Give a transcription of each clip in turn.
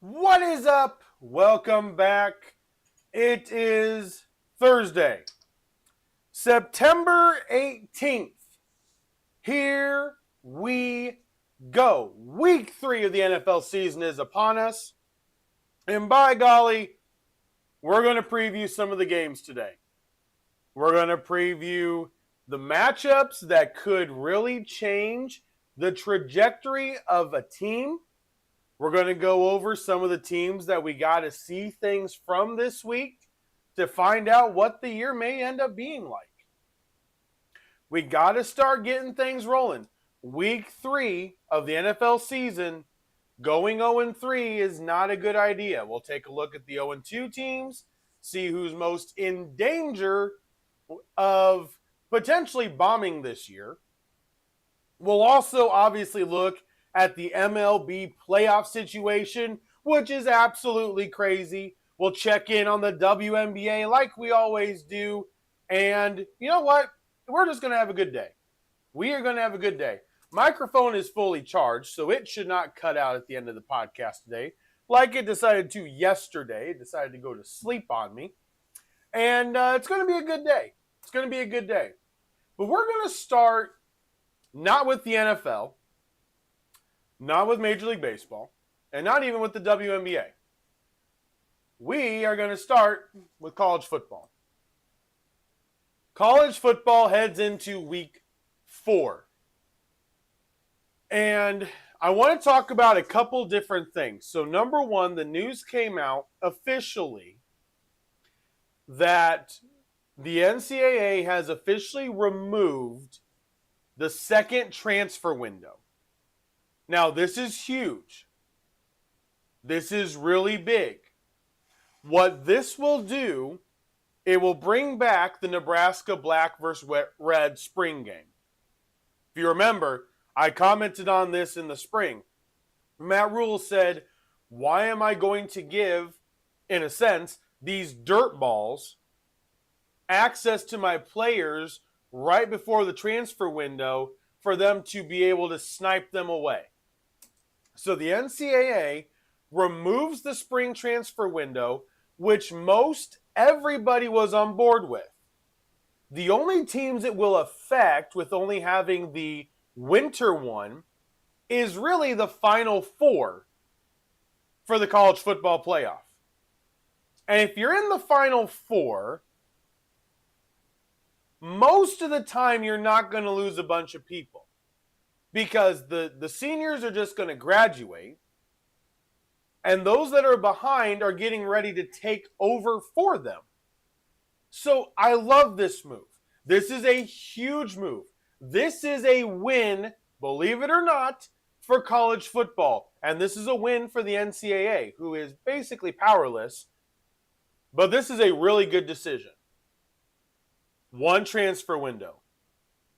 What is up? Welcome back. It is Thursday, September 18th. Here we go. Week 3 of the NFL season is upon us. And by golly, we're going to preview some of the games today. We're going to preview the matchups that could really change the trajectory of a team. We're going to go over some of the teams that we got to see things from this week to find out what the year may end up being like. We got to start getting things rolling. Week 3 of the NFL season, going 0-3 is not a good idea. We'll take a look at the 0-2 teams, see who's most in danger of potentially bombing this year. We'll also obviously look at the MLB playoff situation, which is absolutely crazy. We'll check in on the WNBA like we always do. And you know what? We're just going to have a good day. We are going to have a good day. Microphone is fully charged, so it should not cut out at the end of the podcast today, like it decided to yesterday. It decided to go to sleep on me. And it's going to be a good day. It's going to be a good day. But we're going to start Not with the NFL, not with Major League Baseball, and not even with the WNBA. We are going to start with college football. College football heads into week 4. And I want to talk about a couple different things. So, number one, the news came out officially that the NCAA has officially removed the second transfer window. Now, this is huge. This is really big. What this will do, it will bring back the Nebraska Black versus Red spring game. If you remember, I commented on this in the spring. Matt Rhule said, why am I going to give, in a sense, these dirt balls access to my players right before the transfer window for them to be able to snipe them away? So the NCAA removes the spring transfer window, which most everybody was on board with. The only teams it will affect with only having the winter one is really the Final Four for the college football playoff. And if you're in the Final Four, most of the time you're not going to lose a bunch of people because the seniors are just going to graduate, and those that are behind are getting ready to take over for them. So I love this move. This is a huge move. This is a win, believe it or not, for college football. And this is a win for the NCAA, who is basically powerless. But this is a really good decision. One transfer window.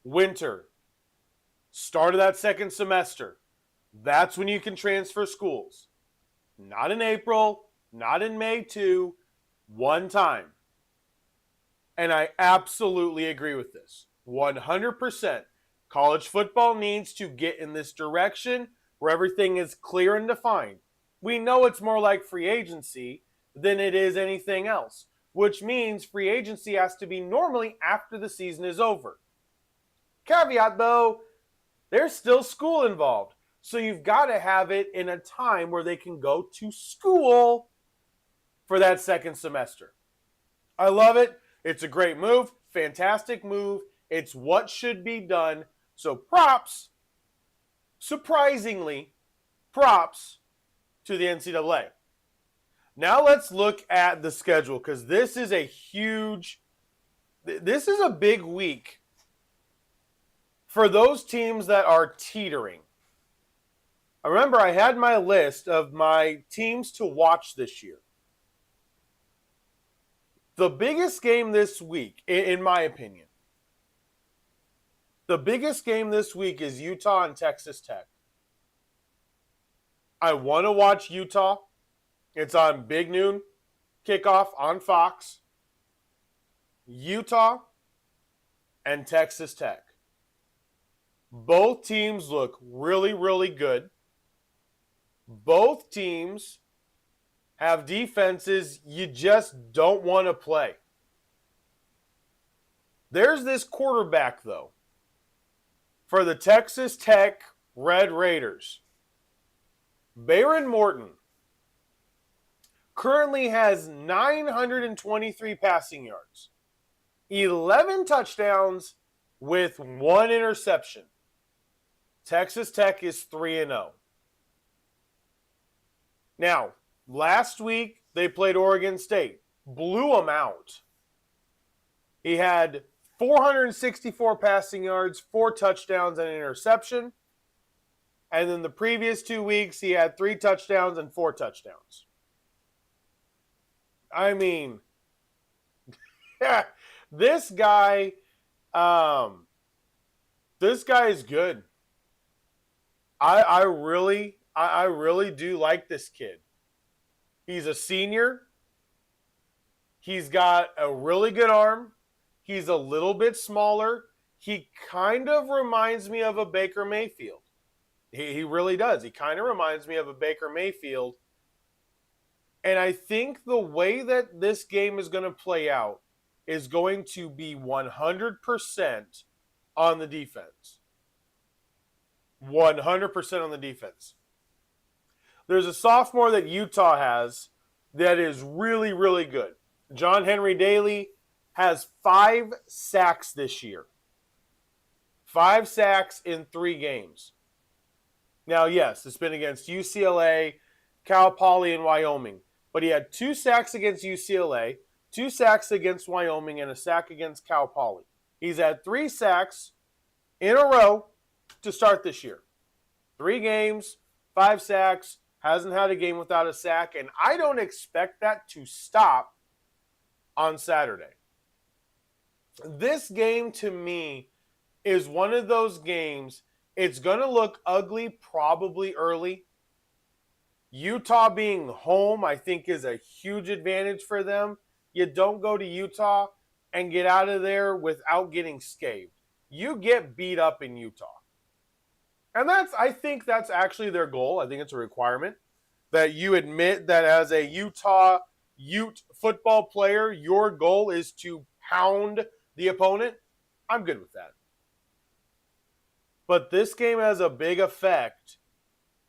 Winter. Start of that second semester. That's when you can transfer schools. Not in April, not in May too. One time. And I absolutely agree with this. 100%. College football needs to get in this direction where everything is clear and defined. We know it's more like free agency than it is anything else, which means free agency has to be normally after the season is over. Caveat though, there's still school involved. So you've got to have it in a time where they can go to school for that second semester. I love it. It's a great move. Fantastic move. It's what should be done. So props, surprisingly, props to the NCAA. Now let's look at the schedule because this is a big week for those teams that are teetering. I remember I had my list of my teams to watch this year. The biggest game this week, in my opinion, the biggest game this week is Utah and Texas Tech. I want to watch Utah. It's on Big Noon kickoff on Fox. Utah and Texas Tech. Both teams look really, really good. Both teams have defenses you just don't want to play. There's this quarterback, though, for the Texas Tech Red Raiders. Baron Morton currently has 923 passing yards, 11 touchdowns with 1 interception. Texas Tech is 3-0. Now, last week they played Oregon State, blew them out. He had 464 passing yards, 4 touchdowns, and an interception. And then the previous 2 weeks, he had 3 touchdowns and 4 touchdowns. I mean, this guy is good. I really do like this kid. He's a senior. He's got a really good arm. He's a little bit smaller. He kind of reminds me of a Baker Mayfield. He really does. He kind of reminds me of a Baker Mayfield. And I think the way that this game is going to play out is going to be 100% on the defense. 100% on the defense. There's a sophomore that Utah has that is really, really good. John Henry Daly has 5 sacks this year. 5 sacks in 3 games. Now, yes, it's been against UCLA, Cal Poly, and Wyoming. But he had 2 sacks against UCLA, 2 sacks against Wyoming, and a sack against Cal Poly. He's had 3 sacks in a row to start this year. 3 games, 5 sacks, hasn't had a game without a sack, and I don't expect that to stop on Saturday. This game, to me, is one of those games, it's going to look ugly probably early. Utah being home, I think, is a huge advantage for them. You don't go to Utah and get out of there without getting scathed. You get beat up in Utah. And I think that's actually their goal. I think it's a requirement that you admit that as a Utah Ute football player, your goal is to pound the opponent. I'm good with that. But this game has a big effect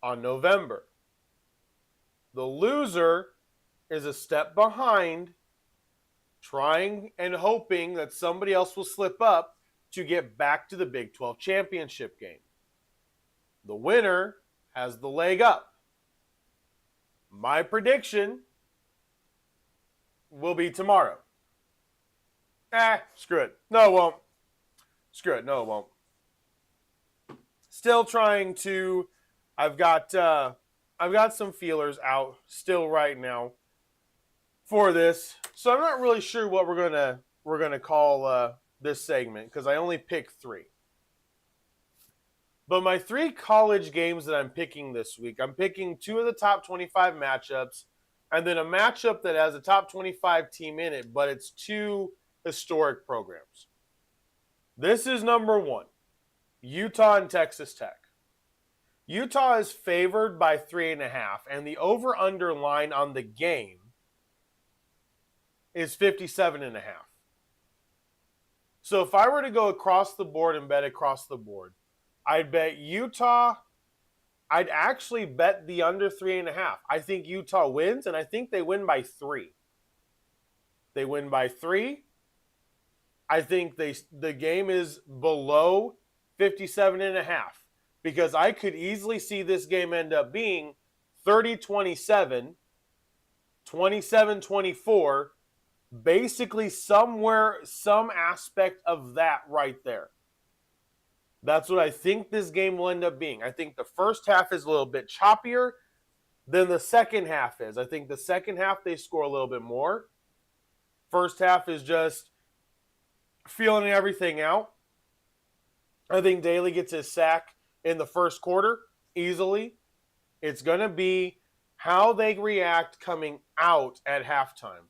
on November. The loser is a step behind, trying and hoping that somebody else will slip up to get back to the Big 12 championship game. The winner has the leg up. My prediction will be tomorrow. Screw it. No, it won't. Screw it. No, it won't. Still trying to. I've got some feelers out still right now for this, so I'm not really sure what we're gonna call this segment because I only picked 3. But my 3 college games that I'm picking this week, I'm picking 2 of the top 25 matchups, and then a matchup that has a top 25 team in it, but it's 2 historic programs. This is number 1, Utah and Texas Tech. Utah is favored by 3.5, and the over-under line on the game is 57.5. So if I were to go across the board and bet across the board, I'd bet Utah. I'd actually bet the under 3.5. I think Utah wins, and I think they win by 3. They win by 3. I think the game is below 57.5 because I could easily see this game end up being 30-27, 27-24, basically somewhere, some aspect of that right there. That's what I think this game will end up being. I think the first half is a little bit choppier than the second half is. I think the second half they score a little bit more. First half is just feeling everything out. I think Daly gets his sack in the first quarter easily. It's going to be how they react coming out at halftime.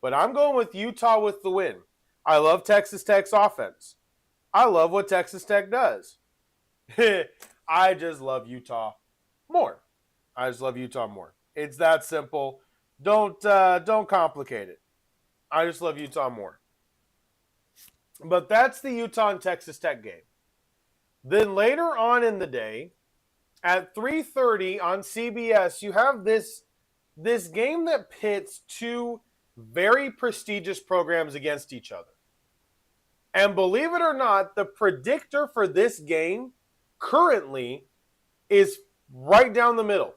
But I'm going with Utah with the win. I love Texas Tech's offense. I love what Texas Tech does. I just love Utah more. I just love Utah more. It's that simple. Don't complicate it. I just love Utah more. But that's the Utah and Texas Tech game. Then later on in the day, at 3:30 on CBS, you have this game that pits 2 very prestigious programs against each other. And believe it or not, the predictor for this game currently is right down the middle,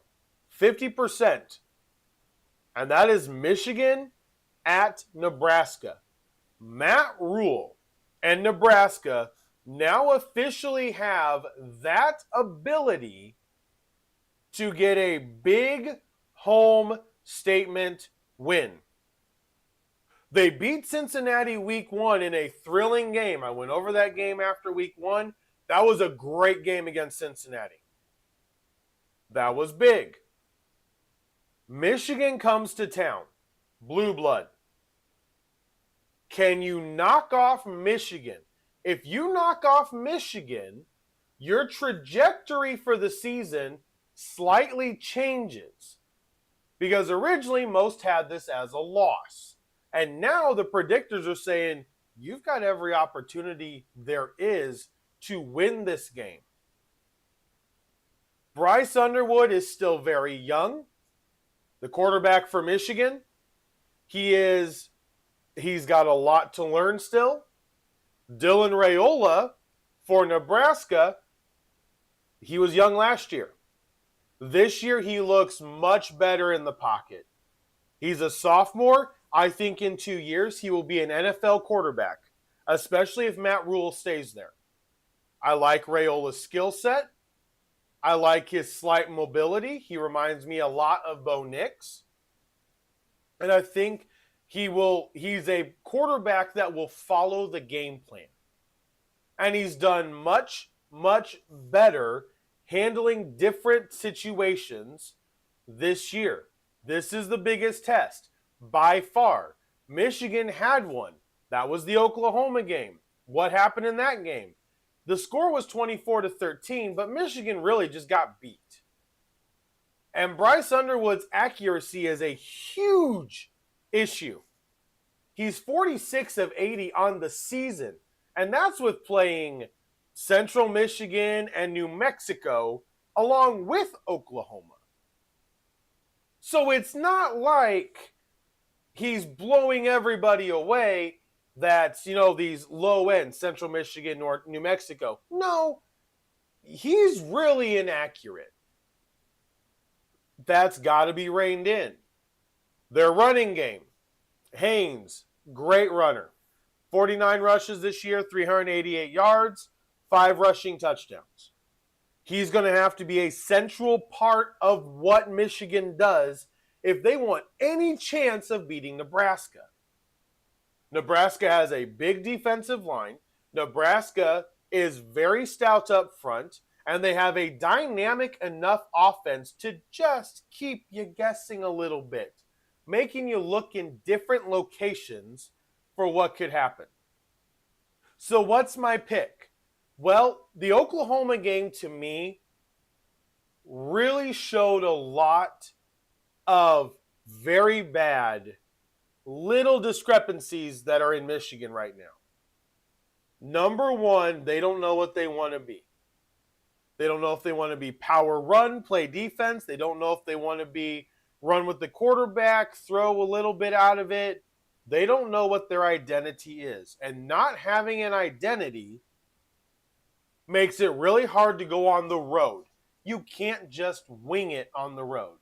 50%. And that is Michigan at Nebraska. Matt Rule and Nebraska now officially have that ability to get a big home statement win. They beat Cincinnati week 1 in a thrilling game. I went over that game after week 1. That was a great game against Cincinnati. That was big. Michigan comes to town. Blue blood. Can you knock off Michigan? If you knock off Michigan, your trajectory for the season slightly changes. Because originally most had this as a loss. And now the predictors are saying, you've got every opportunity there is to win this game. Bryce Underwood is still very young. The quarterback for Michigan, he's got a lot to learn still. Dylan Raiola for Nebraska, he was young last year. This year he looks much better in the pocket. He's a sophomore. I think in 2 years he will be an NFL quarterback, especially if Matt Rhule stays there. I like Raiola's skill set. I like his slight mobility. He reminds me a lot of Bo Nix. And I think he's a quarterback that will follow the game plan. And he's done much, much better handling different situations this year. This is the biggest test by far. Michigan had one. That was the Oklahoma game. What happened in that game? The score was 24-13, but Michigan really just got beat. And Bryce Underwood's accuracy is a huge issue. He's 46 of 80 on the season, and that's with playing Central Michigan and New Mexico along with Oklahoma. So it's not like he's blowing everybody away. That's, these low-end Central Michigan or New Mexico. No, he's really inaccurate. That's got to be reined in. Their running game, Haynes, great runner. 49 rushes this year, 388 yards, 5 rushing touchdowns. He's going to have to be a central part of what Michigan does if they want any chance of beating Nebraska. Nebraska has a big defensive line. Nebraska is very stout up front, and they have a dynamic enough offense to just keep you guessing a little bit, making you look in different locations for what could happen. So what's my pick? Well, the Oklahoma game to me really showed a lot of very bad little discrepancies that are in Michigan right now. Number one, they don't know what they want to be. They don't know if they want to be power run, play defense. They don't know if they want to be run with the quarterback, throw a little bit out of it. They don't know what their identity is. And not having an identity makes it really hard to go on the road. You can't just wing it on the road.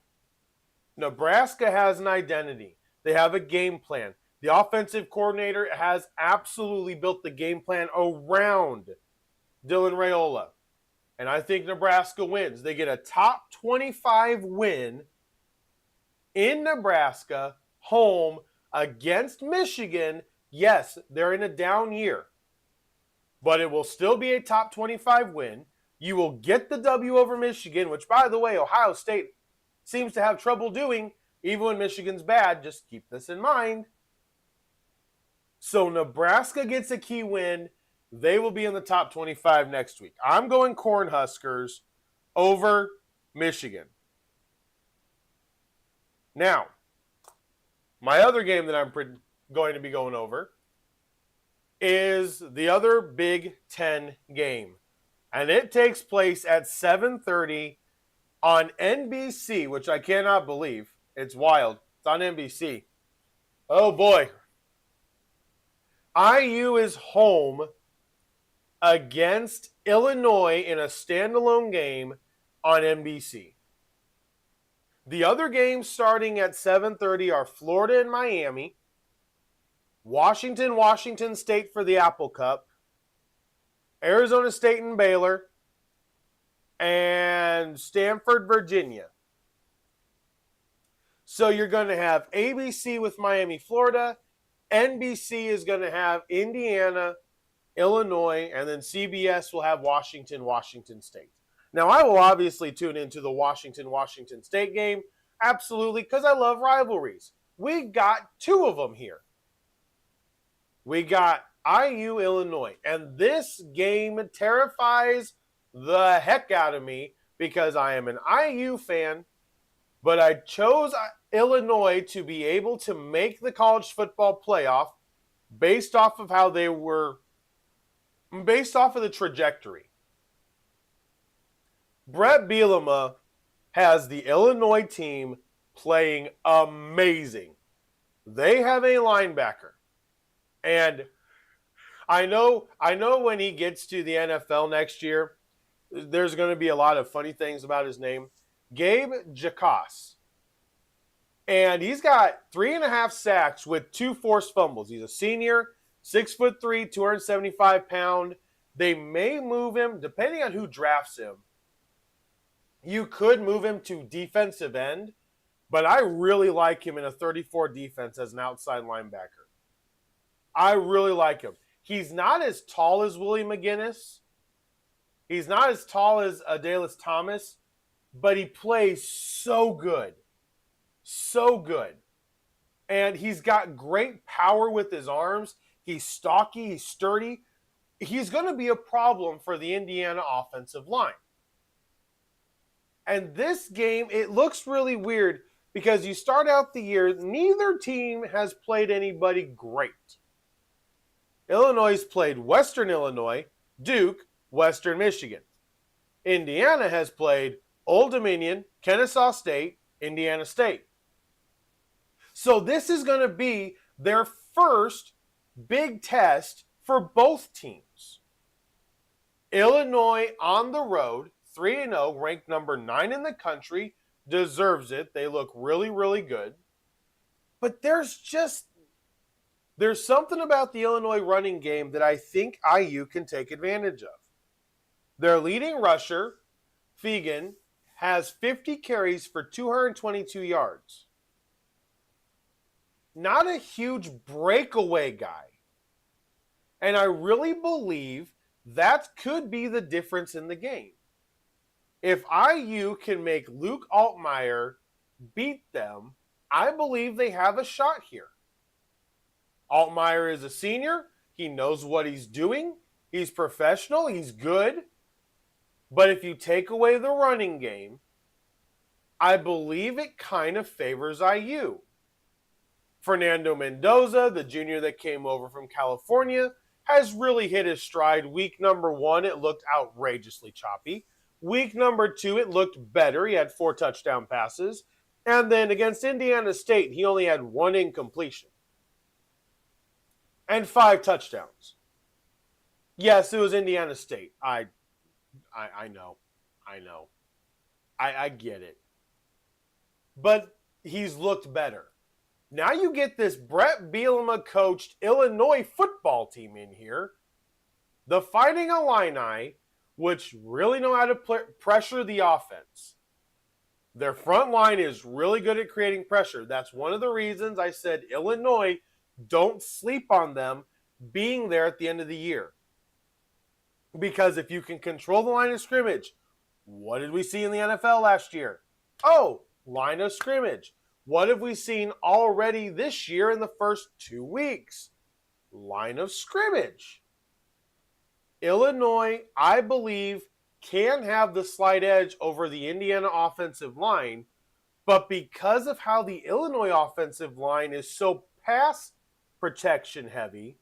Nebraska has an identity. They have a game plan. The offensive coordinator has absolutely built the game plan around Dylan Raiola. And I think Nebraska wins. They get a top 25 win in Nebraska, home against Michigan. Yes, they're in a down year, but it will still be a top 25 win. You will get the W over Michigan, which, by the way, Ohio State seems to have trouble doing, even when Michigan's bad. Just keep this in mind. So Nebraska gets a key win. They will be in the top 25 next week. I'm going Cornhuskers over Michigan. Now, my other game that I'm going to be going over is the other Big Ten game. And it takes place at 7:30 on NBC, which I cannot believe. It's wild. It's on NBC. Oh, boy. IU is home against Illinois in a standalone game on NBC. The other games starting at 7:30 are Florida and Miami, Washington State for the Apple Cup, Arizona State and Baylor, and Stanford, Virginia. So you're going to have ABC with Miami, Florida. NBC is going to have Indiana, Illinois, and then CBS will have Washington State. Now, I will obviously tune into the Washington State game, absolutely, because I love rivalries. We got 2 of them here. We got IU, Illinois, and this game terrifies the heck out of me because I am an IU fan, but I chose Illinois to be able to make the college football playoff based off of how they were, based off of the trajectory. Brett Bielema has the Illinois team playing amazing. They have a linebacker. And I know when he gets to the NFL next year, there's going to be a lot of funny things about his name. Gabe Jacas. And he's got 3.5 sacks with 2 forced fumbles. He's a senior, 6'3", 275-pound. They may move him, depending on who drafts him. You could move him to defensive end, but I really like him in a 34 defense as an outside linebacker. I really like him. He's not as tall as Willie McGinnis. He's not as tall as Adalius Thomas, but he plays so good. So good. And he's got great power with his arms. He's stocky. He's sturdy. He's going to be a problem for the Indiana offensive line. And this game, it looks really weird because you start out the year, neither team has played anybody great. Illinois played Western Illinois, Duke, Western Michigan. Indiana has played Old Dominion, Kennesaw State, Indiana State. So this is going to be their first big test for both teams. Illinois on the road, 3-0, ranked number 9 in the country, deserves it. They look really, really good. But there's something about the Illinois running game that I think IU can take advantage of. Their leading rusher, Fegan, has 50 carries for 222 yards. Not a huge breakaway guy. And I really believe that could be the difference in the game. If IU can make Luke Altmyer beat them, I believe they have a shot here. Altmyer is a senior. He knows what he's doing. He's professional. He's good. But if you take away the running game, I believe it kind of favors IU. Fernando Mendoza, the junior that came over from California, has really hit his stride. Week number 1, it looked outrageously choppy. Week number 2, it looked better. He had 4 touchdown passes. And then against Indiana State, he only had 1 incompletion. And 5 touchdowns. Yes, it was Indiana State. I know. I get it. But he's looked better. Now you get this Brett Bielema coached Illinois football team in here. The Fighting Illini, which really know how to pressure the offense. Their front line is really good at creating pressure. That's one of the reasons I said Illinois, don't sleep on them being there at the end of the year. Because if you can control the line of scrimmage, what did we see in the NFL last year? Oh, line of scrimmage. What have we seen already this year in the first 2 weeks? Line of scrimmage. Illinois, I believe, can have the slight edge over the Indiana offensive line, but because of how the Illinois offensive line is so pass protection heavy,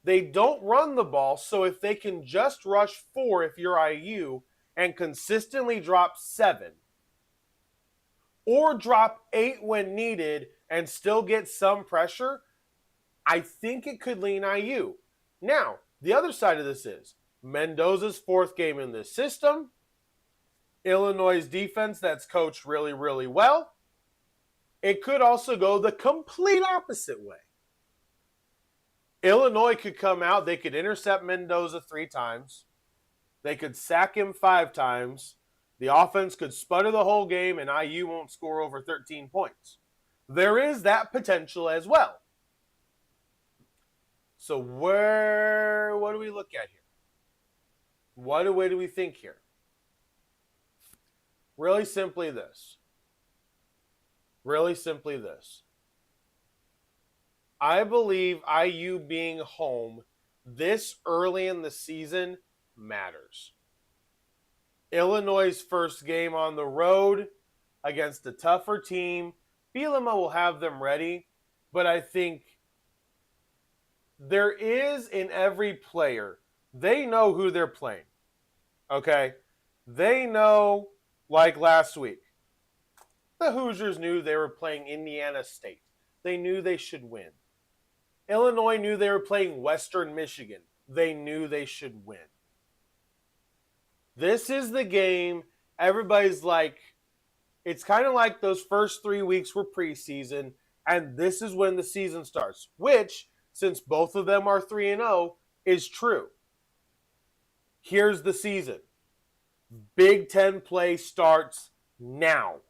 they don't run the ball, so if they can just rush 4 if you're IU and consistently drop 7, or drop 8 when needed and still get some pressure, I think it could lean IU. Now, the other side of this is Mendoza's 4th game in this system, Illinois' defense that's coached really, really well. It could also go the complete opposite way. Illinois could come out, they could intercept Mendoza 3 times. They could sack him 5 times. The offense could sputter the whole game and IU won't score over 13 points. There is that potential as well. So what do we look at here? What do we think here? Really simply this. I believe IU being home this early in the season matters. Illinois' first game on the road against a tougher team. Bielema will have them ready, but I think there is in every player, they know who they're playing. Okay? They know, like last week, the Hoosiers knew they were playing Indiana State. They knew they should win. Illinois knew they were playing Western Michigan. They knew they should win. This is the game everybody's like, it's kind of like those first 3 weeks were preseason, and this is when the season starts, which, since both of them are 3-0, is true. Here's the season. Big Ten play starts now.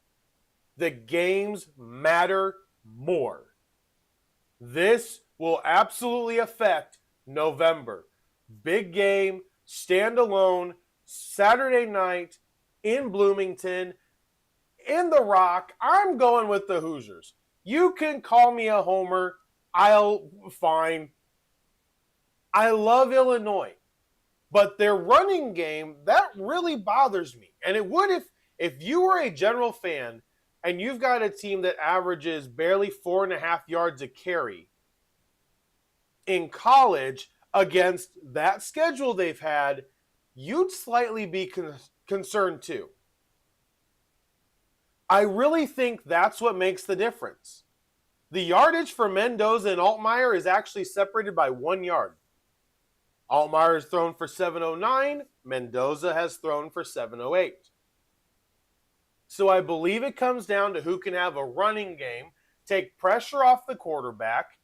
The games matter more. This will absolutely affect November. Big game, standalone, Saturday night in Bloomington, in the Rock. I'm going with the Hoosiers. You can call me a homer. Fine. I love Illinois. But their running game, that really bothers me. And it would if you were a general fan and you've got a team that averages barely 4.5 yards a carry in college against that schedule they've had, you'd slightly be concerned too. I really think that's what makes the difference. The yardage for Mendoza and Altmyer is actually separated by 1 yard. Altmyer has thrown for 709. Mendoza has thrown for 708. So I believe it comes down to who can have a running game, take pressure off the quarterback.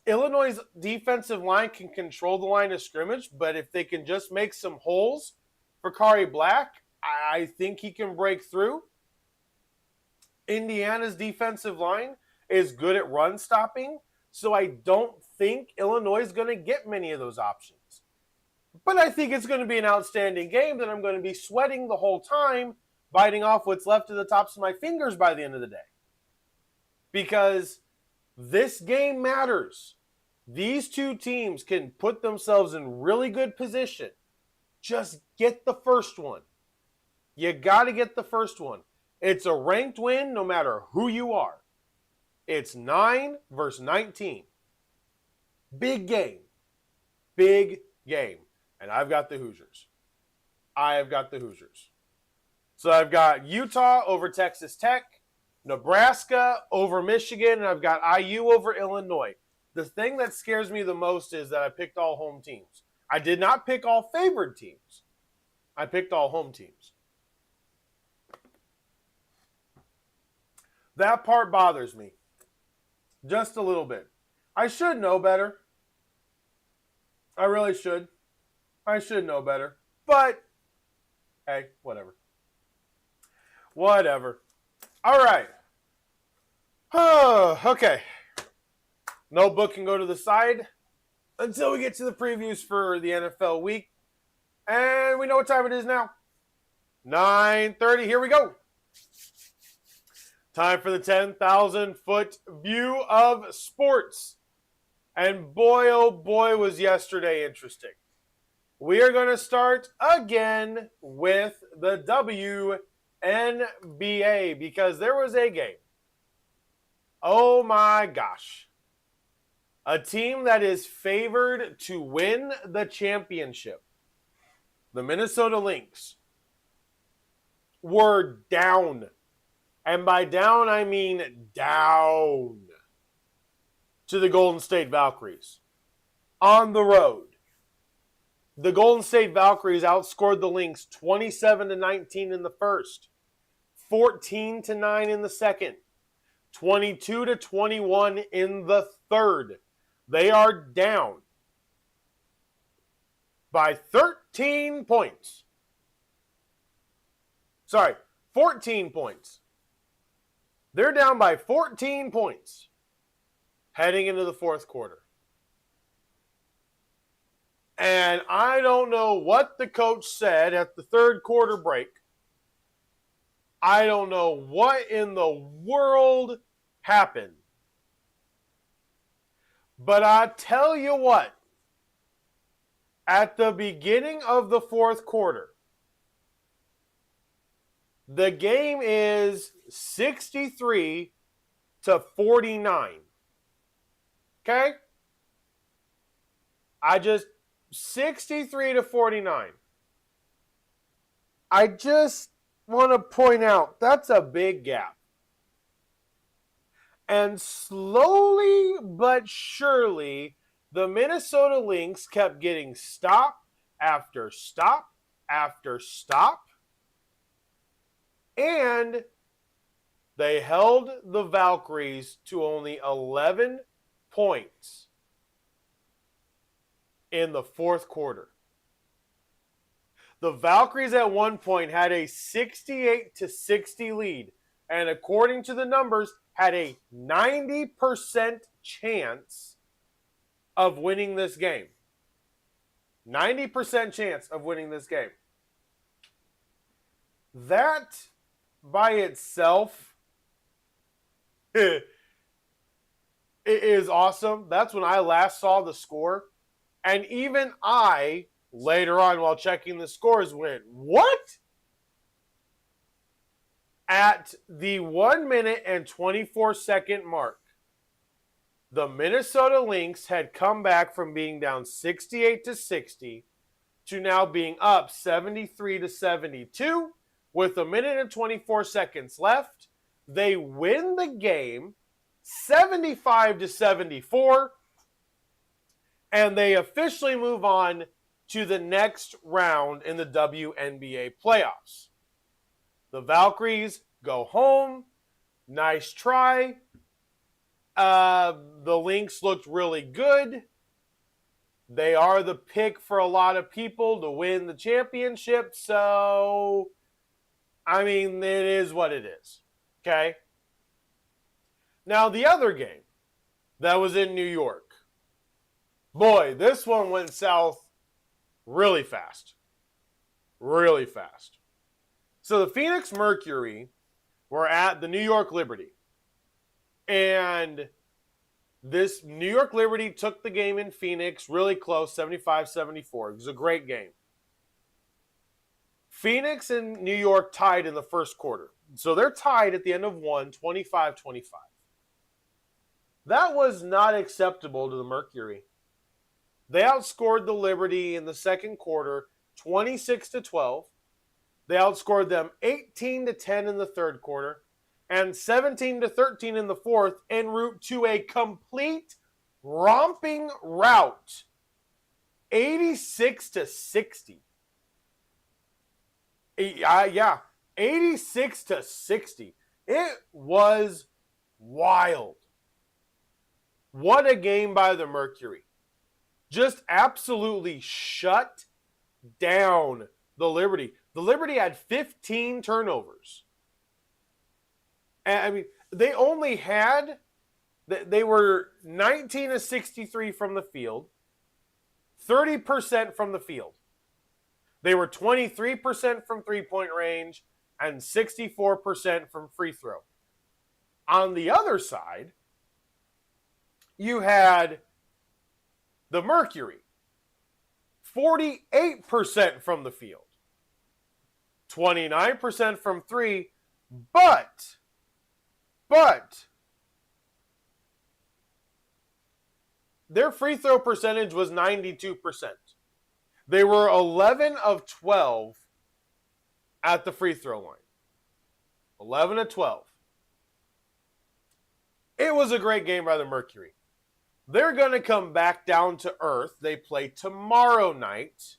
Illinois' defensive line can control the line of scrimmage, but if they can just make some holes for Kari Black, I think he can break through. Indiana's defensive line is good at run stopping, so I don't think Illinois is going to get many of those options. But I think it's going to be an outstanding game that I'm going to be sweating the whole time, biting off what's left of the tops of my fingers by the end of the day. Because this game matters. These two teams can put themselves in really good position. Just get the first one. You got to get the first one. It's a ranked win no matter who you are. It's 9 versus 19. Big game. Big game. And I've got the Hoosiers. So I've got Utah over Texas Tech, Nebraska over Michigan, and I've got IU over Illinois. The thing that scares me the most is that I picked all home teams. I did not pick all favored teams. I picked all home teams. That part bothers me. Just a little bit. I should know better. I really should. I should know better. But, hey, whatever. Whatever. All right. Okay. Notebook can go to the side until we get to the previews for the NFL week. And we know what time it is now. 9:30. Here we go. Time for the 10,000-foot view of sports. And boy, oh boy, was yesterday interesting. We are going to start again with the WNBA because there was a game. Oh my gosh. A team that is favored to win the championship, the Minnesota Lynx, were down. And by down, I mean down to the Golden State Valkyries on the road. The Golden State Valkyries outscored the Lynx 27-19 in the first, 14-9 in the second, 22-21 in the third. They are down by 13 points. 14 points. They're down by 14 points heading into the fourth quarter. And I don't know what the coach said at the third quarter break. I don't know what in the world happened. But I tell you what, at the beginning of the fourth quarter, the game is 63-49. Okay? 63-49. I just want to point out that's a big gap. And slowly but surely, the Minnesota Lynx kept getting stop after stop after stop. And they held the Valkyries to only 11 points in the fourth quarter. The Valkyries at one point had a 68-60 lead, and according to the numbers, had a 90% chance of winning this game. 90% chance of winning this game. That by itself it is awesome. That's when I last saw the score. And even I, later on while checking the scores, went, what? At the 1 minute and 24 second mark, the Minnesota Lynx had come back from being down 68-60 to now being up 73-72 with a minute and 24 seconds left. They win the game 75-74, and they officially move on to the next round in the WNBA playoffs. The Valkyries go home. Nice try. The Lynx looked really good. They are the pick for a lot of people to win the championship. So, I mean, it is what it is. Okay? Now, the other game that was in New York. Boy, this one went south really fast. Really fast. So the Phoenix Mercury were at the New York Liberty. And this New York Liberty took the game in Phoenix really close, 75-74. It was a great game. Phoenix and New York tied in the first quarter. So they're tied at the end of one, 25-25. That was not acceptable to the Mercury. They outscored the Liberty in the second quarter 26-12. They outscored them 18-10 in the third quarter and 17-13 in the fourth en route to a complete romping rout. 86-60. Yeah, 86-60. It was wild. What a game by the Mercury. Just absolutely shut down the Liberty. The Liberty had 15 turnovers. And, I mean, they only had, they were 19-63 from the field, 30% from the field. They were 23% from three-point range and 64% from free throw. On the other side, you had the Mercury, 48% from the field, 29% from three, but their free throw percentage was 92%. They were 11 of 12 at the free throw line. 11 of 12. It was a great game by the Mercury. They're going to come back down to earth. They play tomorrow night.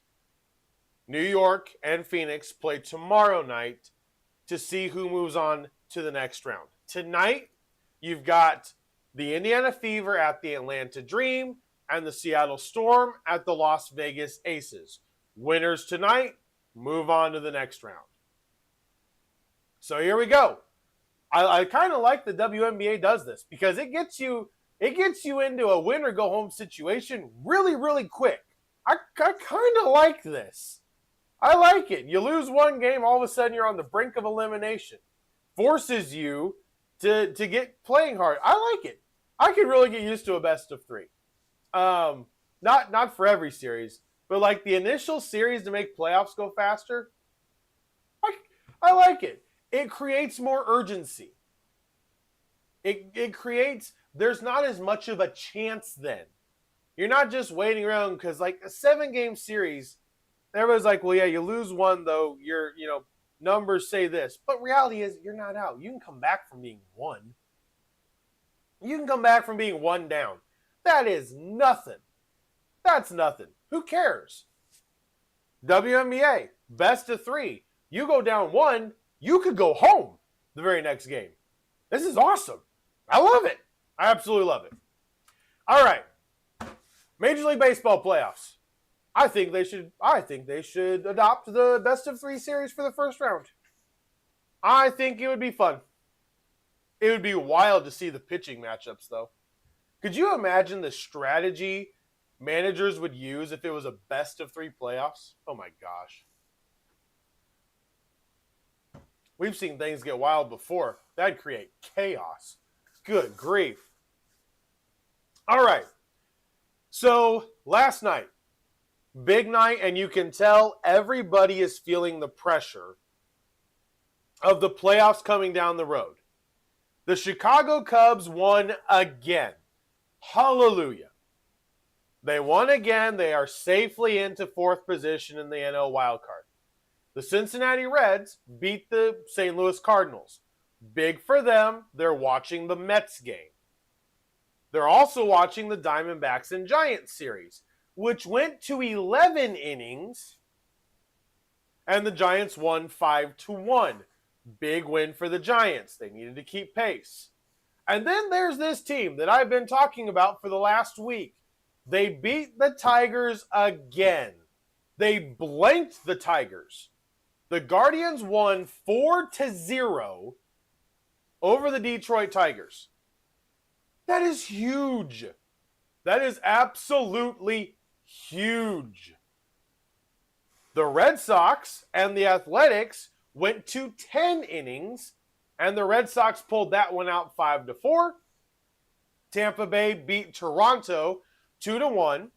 New York and Phoenix play tomorrow night to see who moves on to the next round. Tonight, you've got the Indiana Fever at the Atlanta Dream and the Seattle Storm at the Las Vegas Aces. Winners tonight move on to the next round. So here we go. I kind of like the WNBA does this because it gets you into a win or go home situation really, really quick. I kind of like this. I like it. You lose one game, all of a sudden you're on the brink of elimination. Forces you to get playing hard. I like it. I could really get used to a best of three. Not for every series, but like the initial series to make playoffs go faster. I like it. It creates more urgency. It creates, there's not as much of a chance then. You're not just waiting around because like a 7-game series, Everybody's like, well, yeah, you lose one, though, numbers say this. But reality is you're not out. You can come back from being one. You can come back from being one down. That is nothing. That's nothing. Who cares? WNBA, best of 3. You go down one, you could go home the very next game. This is awesome. I love it. I absolutely love it. All right. Major League Baseball playoffs. I think they should adopt the best of 3 series for the first round. I think it would be fun. It would be wild to see the pitching matchups, though. Could you imagine the strategy managers would use if it was a best of 3 playoffs? Oh my gosh. We've seen things get wild before. That'd create chaos. Good grief. All right. So last night, big night, and you can tell everybody is feeling the pressure of the playoffs coming down the road. The Chicago Cubs won again. Hallelujah. They won again. They are safely into 4th position in the NL wildcard. The Cincinnati Reds beat the St. Louis Cardinals. Big for them. They're watching the Mets game. They're also watching the Diamondbacks and Giants series, which went to 11 innings, and the Giants won 5-1. Big win for the Giants. They needed to keep pace. And then there's this team that I've been talking about for the last week. They beat the Tigers again. They blanked the Tigers. The Guardians won 4-0 over the Detroit Tigers. That is huge. That is absolutely huge. The Red Sox and the Athletics went to 10 innings, and the Red Sox pulled that one out 5-4. Tampa Bay beat Toronto 2-1.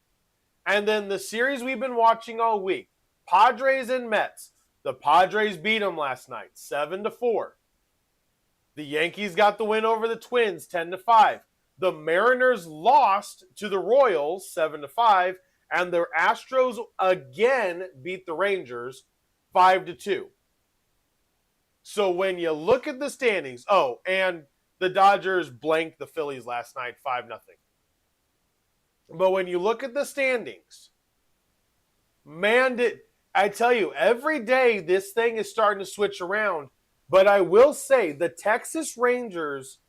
And then the series we've been watching all week, Padres and Mets. The Padres beat them last night, 7-4. The Yankees got the win over the Twins, 10-5. The Mariners lost to the Royals, 7-5. And the Astros again beat the Rangers, 5-2. So when you look at the standings, and the Dodgers blanked the Phillies last night, 5-0. But when you look at the standings, man, I tell you, every day this thing is starting to switch around. But I will say, the Texas Rangers,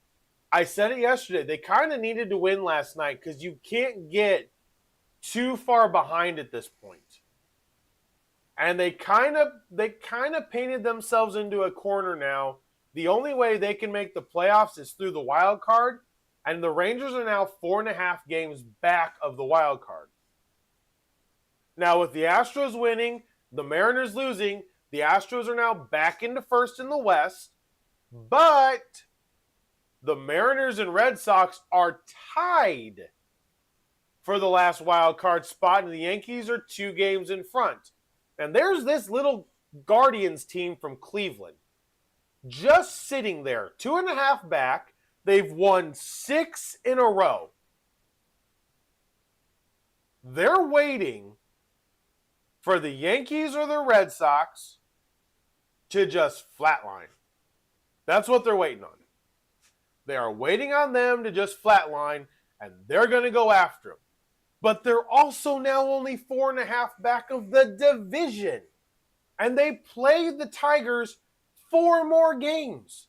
I said it yesterday, they kind of needed to win last night because you can't get too far behind at this point. And they kind of painted themselves into a corner now. The only way they can make the playoffs is through the wild card, and the Rangers are now 4.5 games back of the wild card. Now with the Astros winning, the Mariners losing, the Astros are now back into first in the West, but the Mariners and Red Sox are tied for the last wild card spot, and the Yankees are 2 games in front. And there's this little Guardians team from Cleveland just sitting there, 2.5 back. They've won 6 in a row. They're waiting for the Yankees or the Red Sox to just flatline. That's what they're waiting on. They are waiting on them to just flatline, and they're going to go after them. But they're also now only 4.5 back of the division. And they play the Tigers 4 more games.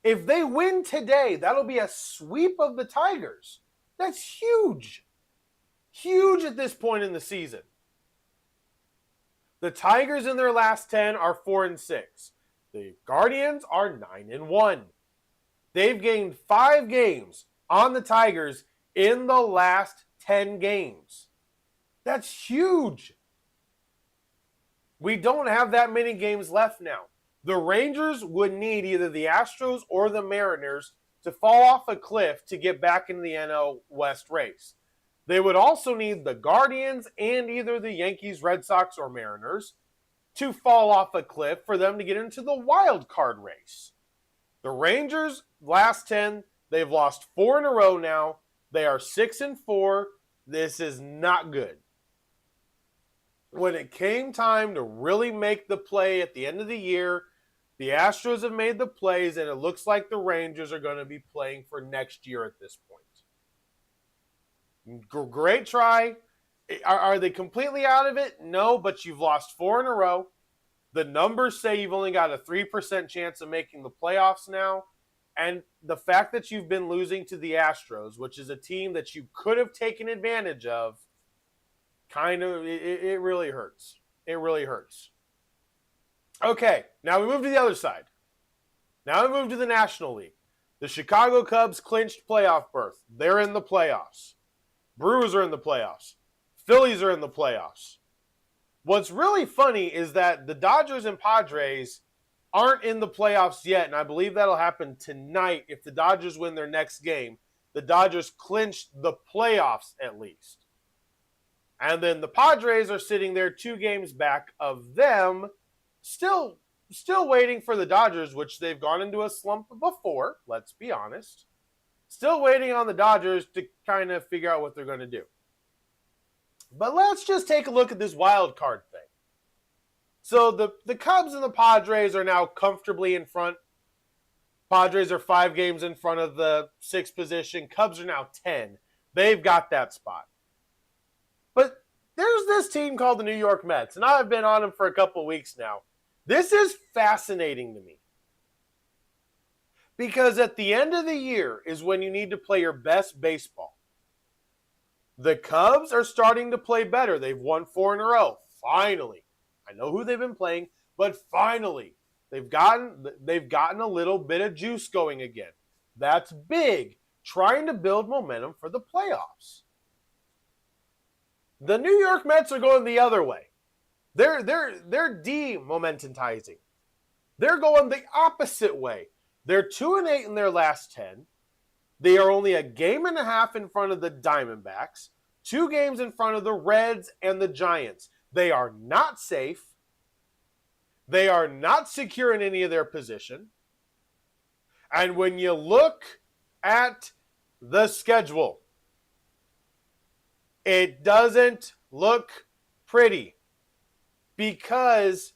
If they win today, that'll be a sweep of the Tigers. That's huge. Huge at this point in the season. The Tigers in their last 10 are 4-6. The Guardians are 9-1. They've gained 5 games on the Tigers in the last 10 games. That's huge. We don't have that many games left now. The Rangers would need either the Astros or the Mariners to fall off a cliff to get back into the NL West race. They would also need the Guardians and either the Yankees, Red Sox, or Mariners to fall off a cliff for them to get into the wild card race. The Rangers, last 10, they've lost 4 in a row now. They are 6-4. This is not good. when it came time to really make the play at the end of the year, the Astros have made the plays, and it looks like the Rangers are going to be playing for next year at this point. Great try. Are they completely out of it? No, but you've lost 4 in a row. The numbers say you've only got a 3% chance of making the playoffs now. And the fact that you've been losing to the Astros, which is a team that you could have taken advantage of, it really hurts. It really hurts. Okay, now we move to the other side. Now we move to the National League. The Chicago Cubs clinched playoff berth. They're in the playoffs. Brewers are in the playoffs. Phillies are in the playoffs. What's really funny is that the Dodgers and Padres aren't in the playoffs yet, and I believe that'll happen tonight if the Dodgers win their next game. The Dodgers clinched the playoffs at least. And then the Padres are sitting there 2 games back of them, still waiting for the Dodgers, which they've gone into a slump before, let's be honest. Still waiting on the Dodgers to kind of figure out what they're going to do. But let's just take a look at this wild card thing. So the Cubs and the Padres are now comfortably in front. Padres are 5 games in front of the 6th position. Cubs are now 10. They've got that spot. But there's this team called the New York Mets, and I've been on them for a couple of weeks now. This is fascinating to me. Because at the end of the year is when you need to play your best baseball. The Cubs are starting to play better. They've won 4 in a row. Finally. I know who they've been playing, but finally. They've gotten a little bit of juice going again. That's big. Trying to build momentum for the playoffs. The New York Mets are going the other way. They're demomentizing. They're going the opposite way. They're 2-8 in their last 10. They are only a game and a half in front of the Diamondbacks, 2 games in front of the Reds and the Giants. They are not safe. They are not secure in any of their position. And when you look at the schedule, it doesn't look pretty because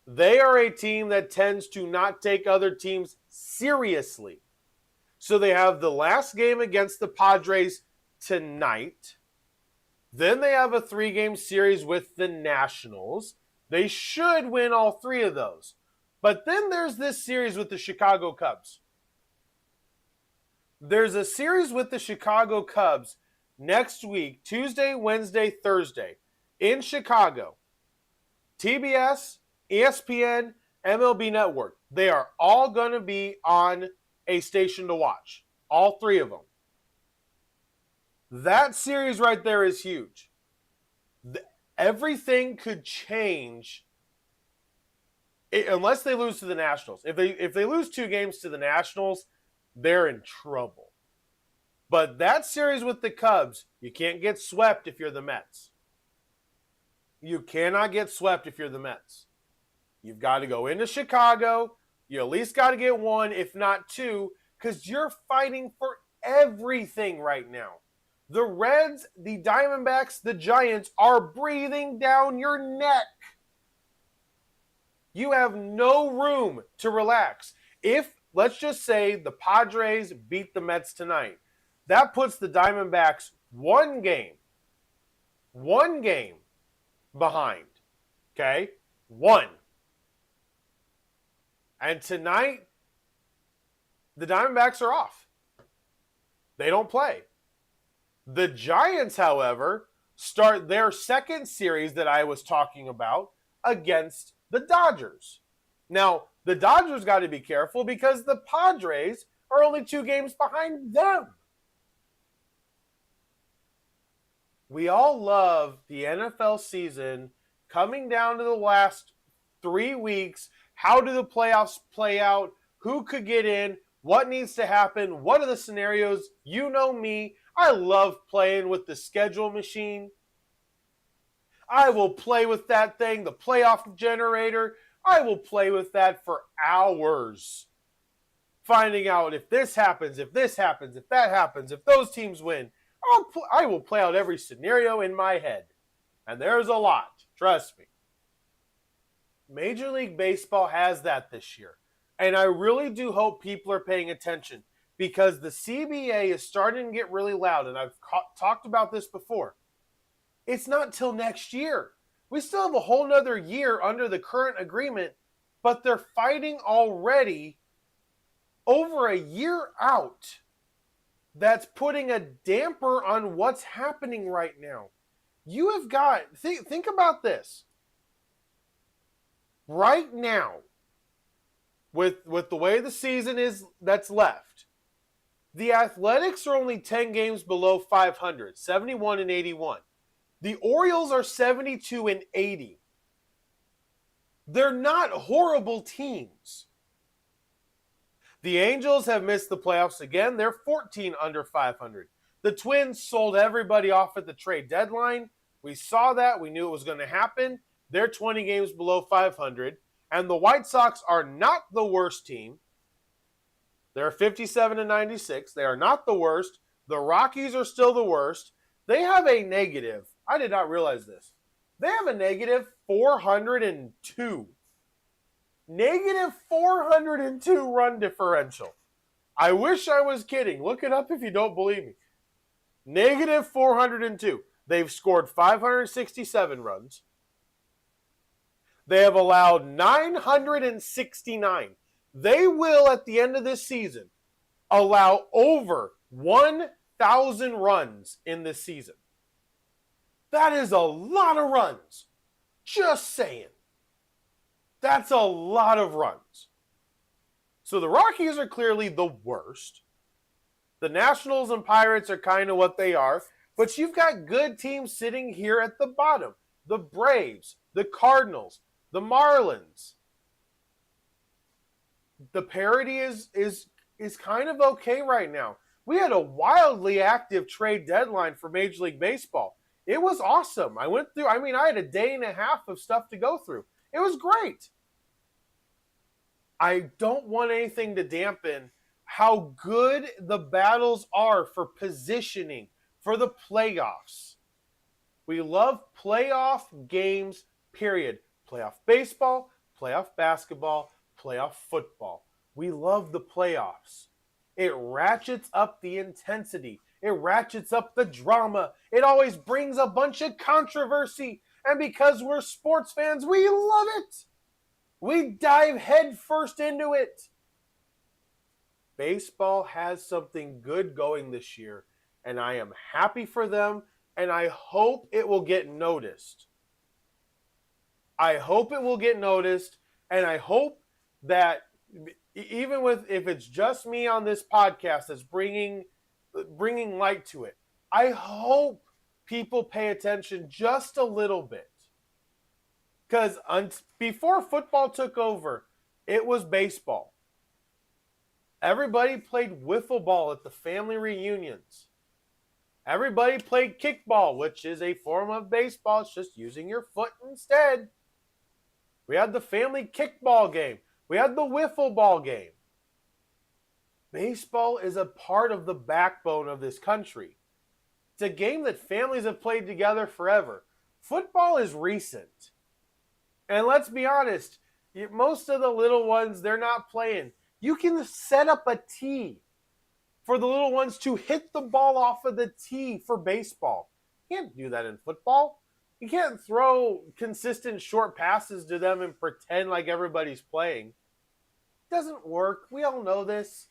they are a team that tends to not take other teams seriously. So they have the last game against the Padres tonight. Then they have a 3-game series with the Nationals. They should win all 3 of those. But then there's this series with the Chicago Cubs. There's a series with the Chicago Cubs next week, Tuesday, Wednesday, Thursday, in Chicago. TBS, ESPN, MLB Network. They are all going to be on a station to watch. All 3 of them. That series right there is huge. Everything could change unless they lose to the Nationals. If they lose 2 games to the Nationals, they're in trouble. But that series with the Cubs, you can't get swept if you're the Mets. You cannot get swept if you're the Mets. You've got to go into Chicago. You at least got to get 1, if not 2, because you're fighting for everything right now. The Reds, the Diamondbacks, the Giants are breathing down your neck. You have no room to relax. If, let's just say, the Padres beat the Mets tonight, that puts the Diamondbacks 1 game behind. Okay? 1. And tonight, the Diamondbacks are off. They don't play. The Giants, however, start their 2nd series that I was talking about against the Dodgers. Now, the Dodgers got to be careful because the Padres are only 2 games behind them. We all love the NFL season coming down to the last 3 weeks. How do the playoffs play out? Who could get in? What needs to happen? What are the scenarios? You know me. I love playing with the schedule machine. I will play with that thing, the playoff generator. I will play with that for hours. Finding out if this happens, if this happens, if that happens, if those teams win. I will play out every scenario in my head. And there's a lot, trust me. Major League Baseball has that this year. And I really do hope people are paying attention because the CBA is starting to get really loud. And I've talked about this before. It's not till next year. We still have a whole nother year under the current agreement, but they're fighting already over a year out. That's putting a damper on what's happening right now. You have got, think about this. Right now, with the way the season is that's left, the Athletics are only 10 games below 500, 71 and 81. The Orioles are 72 and 80. They're not horrible teams. The Angels have missed the playoffs again. They're 14 under 500. The Twins sold everybody off at the trade deadline. We saw that. We knew it was going to happen. They're 20 games below 500. And the White Sox are not the worst team. They're 57 and 96. They are not the worst. The Rockies are still the worst. They have a negative. I did not realize this. They have a negative 402. Negative 402 run differential. I wish I was kidding. Look it up if you don't believe me. Negative 402. They've scored 567 runs. They have allowed 969. They will, at the end of this season, allow over 1,000 runs in this season. That is a lot of runs. Just saying. That's a lot of runs. So the Rockies are clearly the worst. The Nationals and Pirates are kind of what they are. But you've got good teams sitting here at the bottom. The Braves, the Cardinals, the Marlins. The parity is kind of okay right now. We had a wildly active trade deadline for Major League Baseball. It was awesome. I had a day and a half of stuff to go through. It was great. I don't want anything to dampen how good the battles are for positioning for the playoffs. We love playoff games, period. Playoff baseball, playoff basketball, playoff football. We love the playoffs. It ratchets up the intensity. It ratchets up the drama. It always brings a bunch of controversy. And because we're sports fans, we love it. We dive head first into it. Baseball has something good going this year, and I am happy for them, and I hope it will get noticed. I hope it will get noticed, and I hope that even if it's just me on this podcast that's bringing light to it, I hope people pay attention just a little bit. Because before football took over, it was baseball. Everybody played wiffle ball at the family reunions. Everybody played kickball, which is a form of baseball. It's just using your foot instead. We had the family kickball game. We had the wiffle ball game. Baseball is a part of the backbone of this country. It's a game that families have played together forever. Football is recent. And let's be honest, most of the little ones, they're not playing. You can set up a tee for the little ones to hit the ball off of the tee for baseball. You can't do that in football. You can't throw consistent short passes to them and pretend like everybody's playing. It doesn't work. We all know this.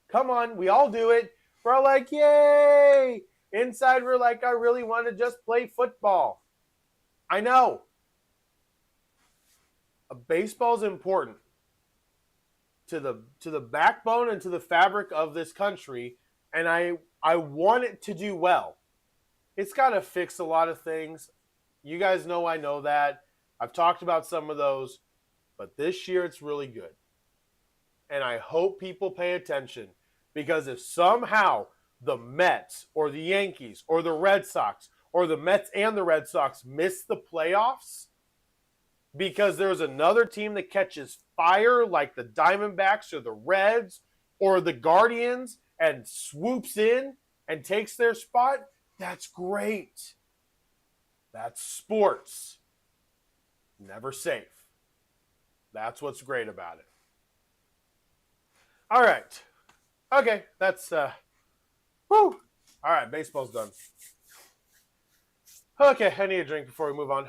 Come on, we all do it. We're all like, yay! Inside, we're like, I really want to just play football. I know. Baseball's important to the backbone and to the fabric of this country, and I want it to do well. It's got to fix a lot of things. You guys know I know that. I've talked about some of those, but this year it's really good. And I hope people pay attention, because if somehow the Mets or the Yankees or the Red Sox or the Mets and the Red Sox miss the playoffs because there's another team that catches fire like the Diamondbacks or the Reds or the Guardians and swoops in and takes their spot, that's great. That's sports. Never safe. That's what's great about it. All right. Okay, that's woo. All right, baseball's done. Okay, I need a drink before we move on.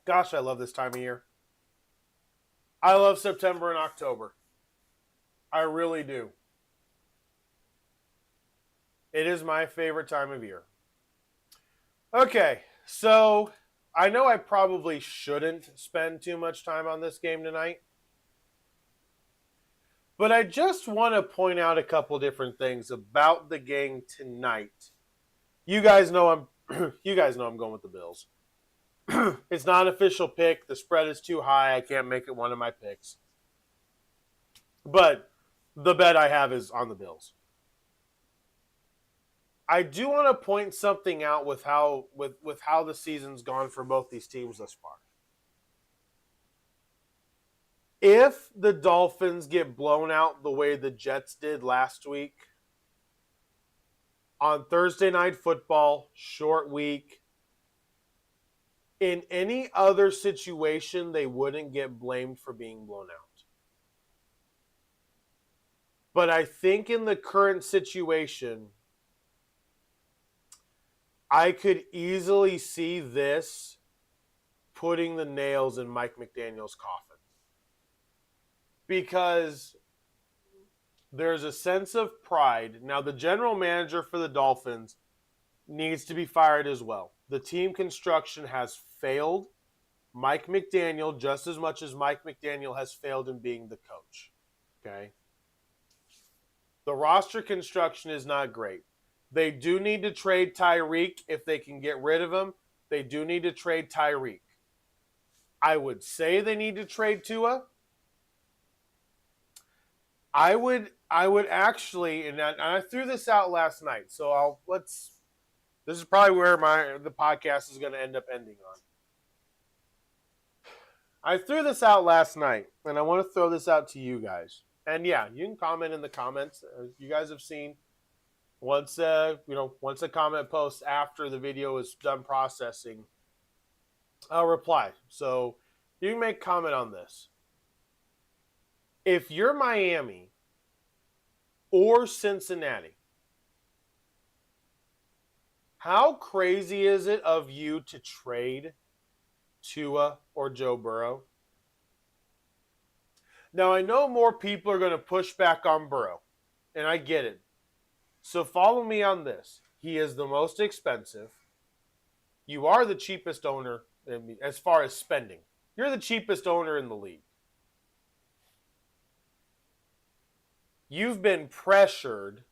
Gosh, I love this time of year. I love September and October. I really do. It is my favorite time of year. Okay, so I know I probably shouldn't spend too much time on this game tonight. But I just want to point out a couple different things about the game tonight. You guys know I'm going with the Bills. It's not an official pick. The spread is too high. I can't make it one of my picks. But the bet I have is on the Bills. I do want to point something out with how the season's gone for both these teams thus far. If the Dolphins get blown out the way the Jets did last week, on Thursday Night Football, short week, in any other situation, they wouldn't get blamed for being blown out. But I think in the current situation, I could easily see this putting the nails in Mike McDaniel's coffin. Because there's a sense of pride. Now, the general manager for the Dolphins needs to be fired as well. The team construction has failed Mike McDaniel just as much as Mike McDaniel has failed in being the coach. Okay? The roster construction is not great. They do need to trade Tyreek if they can get rid of him. They do need to trade Tyreek. I would say they need to trade Tua. I would actually, and I threw this out last night, so this is probably where the podcast is going to end up ending on. I threw this out last night, and I want to throw this out to you guys. And yeah, you can comment in the comments. As you guys have seen, once a comment posts after the video is done processing, I'll reply. So you can make comment on this. If you're Miami or Cincinnati, how crazy is it of you to trade Tua or Joe Burrow? Now, I know more people are going to push back on Burrow, and I get it. So follow me on this. He is the most expensive. You are the cheapest owner as far as spending. You're the cheapest owner in the league. You've been pressured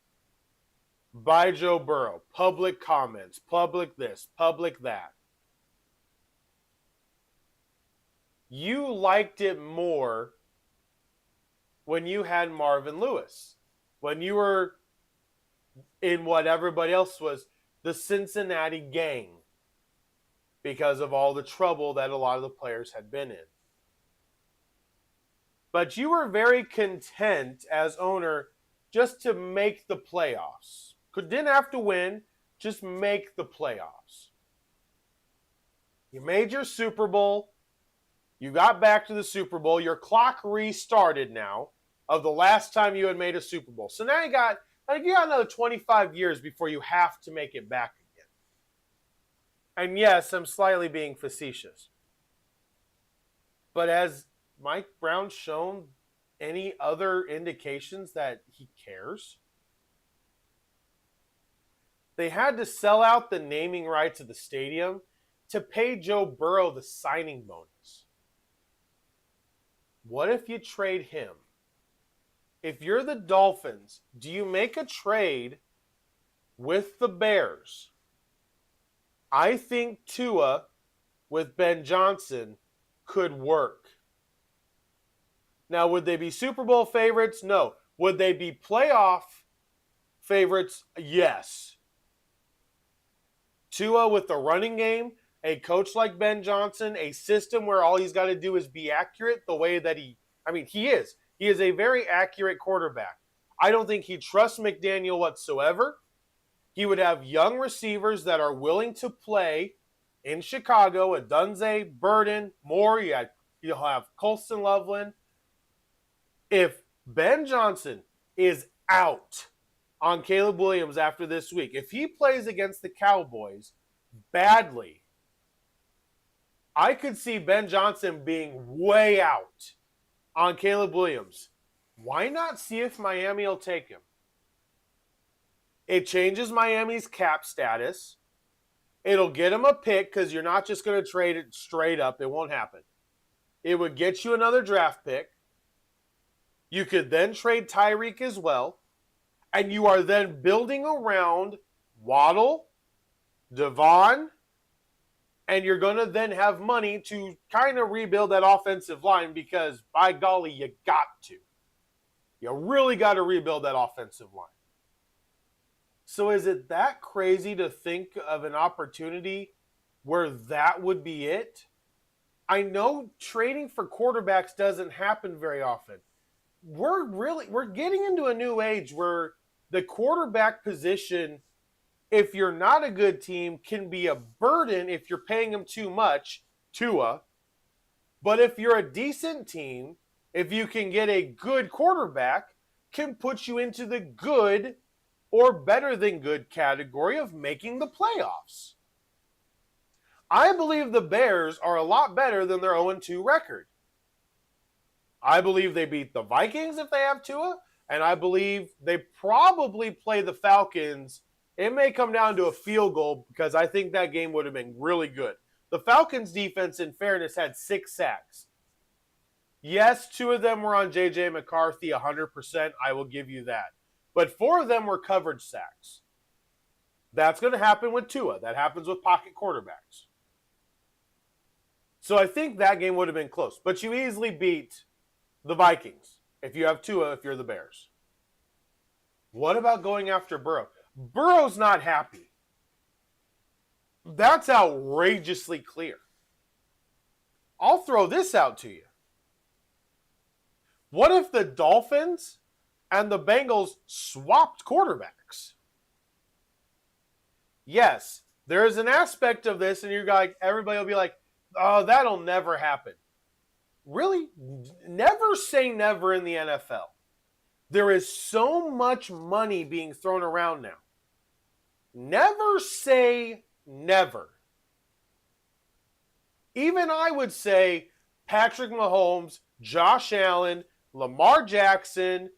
by Joe Burrow. Public comments, public this, public that. You liked it more when you had Marvin Lewis. When you were in what everybody else was, the Cincinnati gang. Because of all the trouble that a lot of the players had been in. But you were very content as owner just to make the playoffs. Didn't have to win, just make the playoffs. You made your Super Bowl. You got back to the Super Bowl. Your clock restarted now of the last time you had made a Super Bowl. So now you got another 25 years before you have to make it back again. And yes, I'm slightly being facetious. But has Mike Brown shown any other indications that he cares? They had to sell out the naming rights of the stadium to pay Joe Burrow the signing bonus. What if you trade him? If you're the Dolphins, do you make a trade with the Bears? I think Tua with Ben Johnson could work. Now, would they be Super Bowl favorites? No. Would they be playoff favorites? Yes. Tua with the running game, a coach like Ben Johnson, a system where all he's got to do is be accurate the way that he is. He is a very accurate quarterback. I don't think he trusts McDaniel whatsoever. He would have young receivers that are willing to play in Chicago with Dunze, Burden, Moore. You'll have Colston Loveland. If Ben Johnson is out on Caleb Williams after this week, if he plays against the Cowboys badly, I could see Ben Johnson being way out on Caleb Williams. Why not see if Miami will take him? It changes Miami's cap status. It'll get him a pick because you're not just going to trade it straight up. It won't happen. It would get you another draft pick. You could then trade Tyreek as well. And you are then building around Waddle, Devon, and you're going to then have money to kind of rebuild that offensive line because, by golly, you got to. You really got to rebuild that offensive line. So is it that crazy to think of an opportunity where that would be it? I know trading for quarterbacks doesn't happen very often. We're getting into a new age where the quarterback position, if you're not a good team, can be a burden if you're paying them too much, Tua. But if you're a decent team, if you can get a good quarterback, can put you into the good or better than good category of making the playoffs. I believe the Bears are a lot better than their 0-2 record. I believe they beat the Vikings if they have Tua, and I believe they probably play the Falcons. It may come down to a field goal because I think that game would have been really good. The Falcons' defense, in fairness, had 6 sacks. Yes, 2 of them were on J.J. McCarthy, 100%. I will give you that. But 4 of them were coverage sacks. That's going to happen with Tua. That happens with pocket quarterbacks. So I think that game would have been close. But you easily beat the Vikings if you have Tua, if you're the Bears. What about going after Burrow? Burrow's not happy. That's outrageously clear. I'll throw this out to you. What if the Dolphins and the Bengals swapped quarterbacks? Yes, there is an aspect of this, and everybody will be like, oh, that'll never happen. Really? Never say never in the NFL. There is so much money being thrown around now. Never say never. Even I would say Patrick Mahomes, Josh Allen, Lamar Jackson,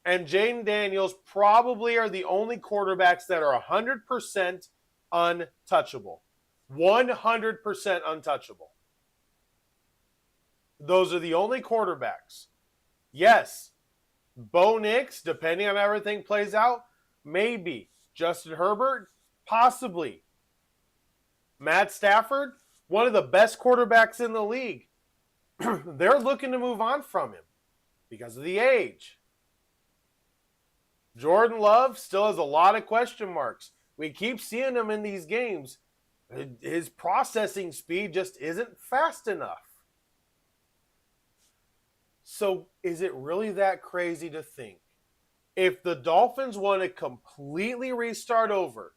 and Jaden Daniels probably are the only quarterbacks that are 100% untouchable. 100% untouchable. Those are the only quarterbacks. Yes, Bo Nix, depending on how everything plays out, maybe. Justin Herbert, possibly. Matt Stafford, one of the best quarterbacks in the league. They're looking to move on from him because of the age. Jordan Love still has a lot of question marks. We keep seeing him in these games. His processing speed just isn't fast enough. So is it really that crazy to think if the Dolphins want to completely restart over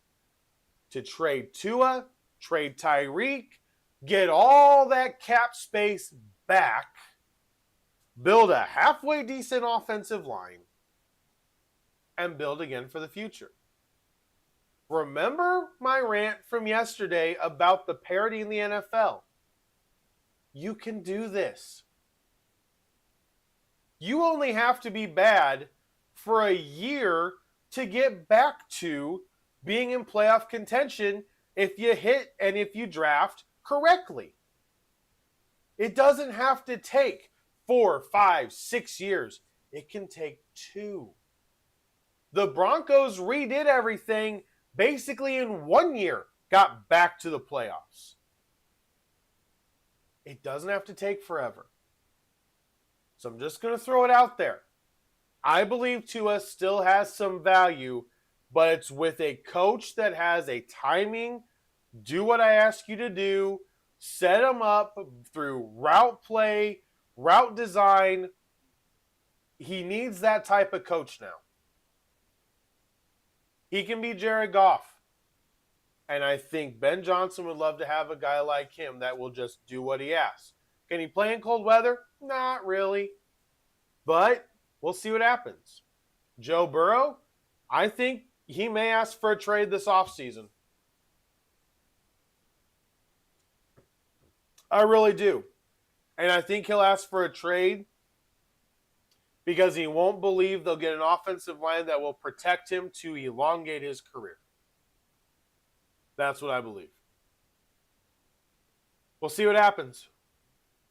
to trade Tua, trade Tyreek, get all that cap space back, build a halfway decent offensive line, and build again for the future? Remember my rant from yesterday about the parity in the NFL? You can do this. You only have to be bad for a year to get back to being in playoff contention if you hit and if you draft correctly. It doesn't have to take 4, 5, 6 years. It can take 2. The Broncos redid everything basically in 1 year, got back to the playoffs. It doesn't have to take forever. So I'm just going to throw it out there. I believe Tua still has some value, but it's with a coach that has a timing, do what I ask you to do, set him up through route play, route design. He needs that type of coach now. He can be Jared Goff. And I think Ben Johnson would love to have a guy like him that will just do what he asks. Can he play in cold weather? Not really. But we'll see what happens. Joe Burrow, I think he may ask for a trade this offseason. I really do. And I think he'll ask for a trade because he won't believe they'll get an offensive line that will protect him to elongate his career. That's what I believe. We'll see what happens.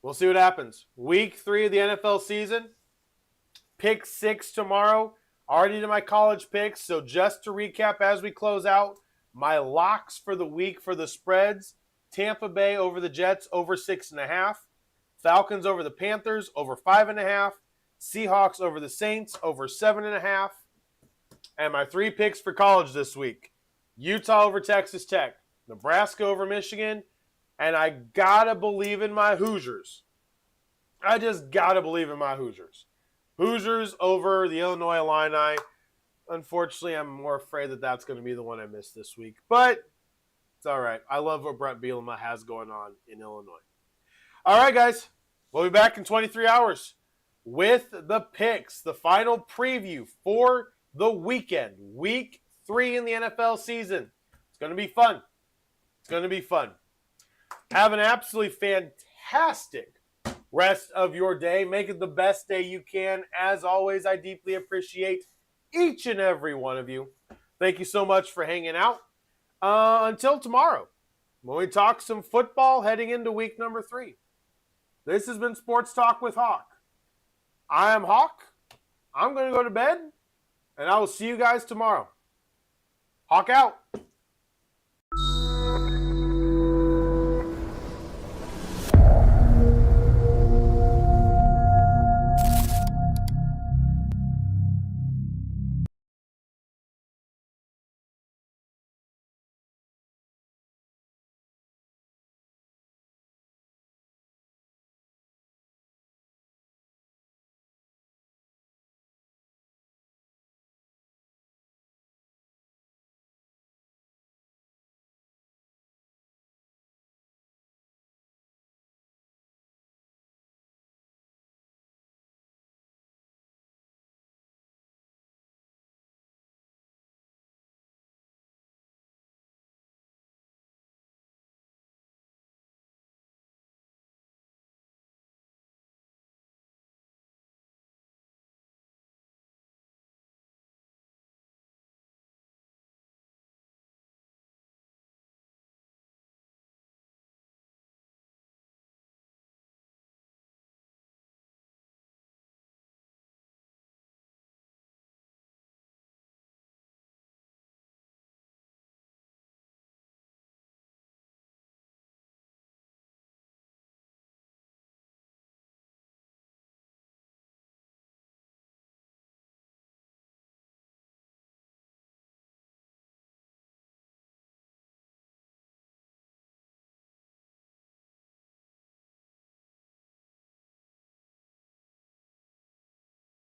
We'll see what happens. Week 3 of the NFL season. Pick 6 tomorrow. Already did my college picks. So just to recap as we close out, my locks for the week for the spreads. Tampa Bay over the Jets, over 6.5. Falcons over the Panthers, over 5.5. Seahawks over the Saints, over 7.5. And my 3 picks for college this week. Utah over Texas Tech, Nebraska over Michigan, and I gotta believe in my Hoosiers. I just gotta believe in my Hoosiers. Hoosiers over the Illinois Illini. Unfortunately, I'm more afraid that that's going to be the one I miss this week. But it's all right. I love what Brett Bielema has going on in Illinois. All right, guys. We'll be back in 23 hours with the picks, the final preview for the weekend. Week 3 in the NFL season. It's going to be fun. It's going to be fun. Have an absolutely fantastic rest of your day. Make it the best day you can. As always, I deeply appreciate each and every one of you. Thank you so much for hanging out. Until tomorrow, when we talk some football heading into week number 3. This has been Sports Talk with Hawk. I am Hawk. I'm going to go to bed, and I will see you guys tomorrow. Hawk out.